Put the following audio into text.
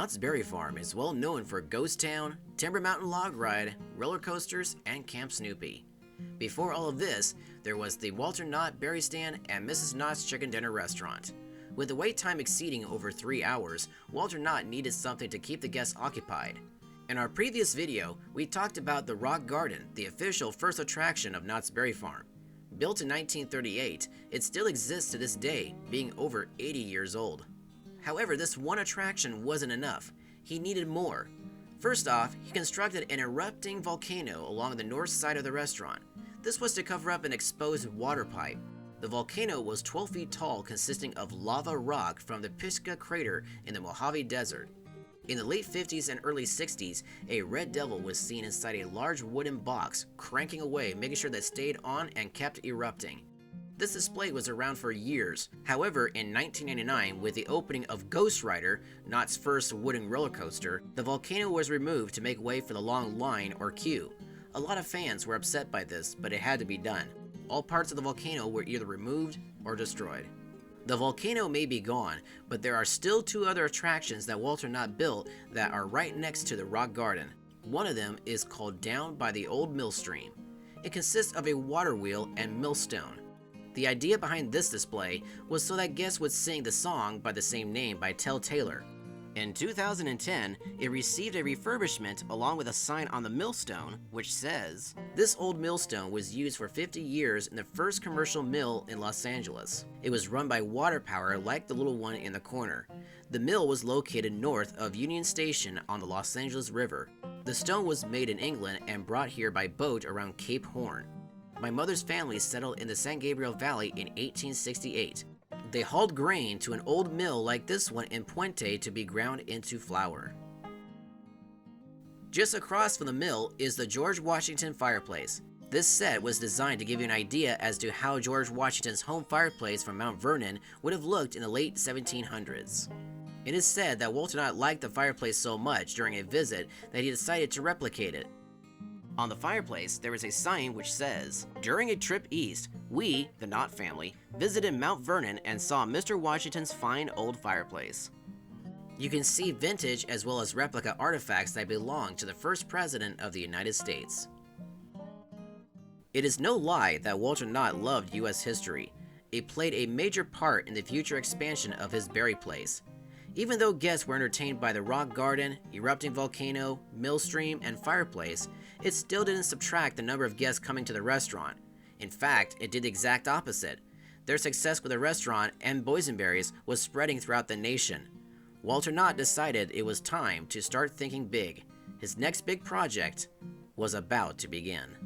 Knott's Berry Farm is well known for Ghost Town, Timber Mountain Log Ride, roller coasters, and Camp Snoopy. Before all of this, there was the Walter Knott Berry Stand and Mrs. Knott's Chicken Dinner Restaurant. With the wait time exceeding over 3 hours, Walter Knott needed something to keep the guests occupied. In our previous video, we talked about the Rock Garden, the official first attraction of Knott's Berry Farm. Built in 1938, it still exists to this day, being over 80 years old. However, this one attraction wasn't enough. He needed more. First off, he constructed an erupting volcano along the north side of the restaurant. This was to cover up an exposed water pipe. The volcano was 12 feet tall, consisting of lava rock from the Pisgah crater in the Mojave Desert. In the late 50s and early 60s, a red devil was seen inside a large wooden box, cranking away, making sure that it stayed on and kept erupting. This display was around for years. However, in 1999, with the opening of Ghost Rider, Knott's first wooden roller coaster, the volcano was removed to make way for the long line or queue. A lot of fans were upset by this, but it had to be done. All parts of the volcano were either removed or destroyed. The volcano may be gone, but there are still 2 other attractions that Walter Knott built that are right next to the Rock Garden. One of them is called Down by the Old Mill Stream. It consists of a water wheel and millstone. The idea behind this display was so that guests would sing the song by the same name by Tel Taylor. In 2010, it received a refurbishment along with a sign on the millstone which says, "This old millstone was used for 50 years in the first commercial mill in Los Angeles. It was run by water power like the little one in the corner. The mill was located north of Union Station on the Los Angeles River. The stone was made in England and brought here by boat around Cape Horn. My mother's family settled in the San Gabriel Valley in 1868. They hauled grain to an old mill like this one in Puente to be ground into flour." Just across from the mill is the George Washington Fireplace. This set was designed to give you an idea as to how George Washington's home fireplace from Mount Vernon would have looked in the late 1700s. It is said that Walter Knott liked the fireplace so much during a visit that he decided to replicate it. On the fireplace, there is a sign which says, "During a trip east, we, the Knott family, visited Mount Vernon and saw Mr. Washington's fine old fireplace." You can see vintage as well as replica artifacts that belong to the first president of the United States. It is no lie that Walter Knott loved U.S. history. It played a major part in the future expansion of his Berry Place. Even though guests were entertained by the Rock Garden, erupting volcano, mill stream, and fireplace, it still didn't subtract the number of guests coming to the restaurant. In fact, it did the exact opposite. Their success with the restaurant and boysenberries was spreading throughout the nation. Walter Knott decided it was time to start thinking big. His next big project was about to begin.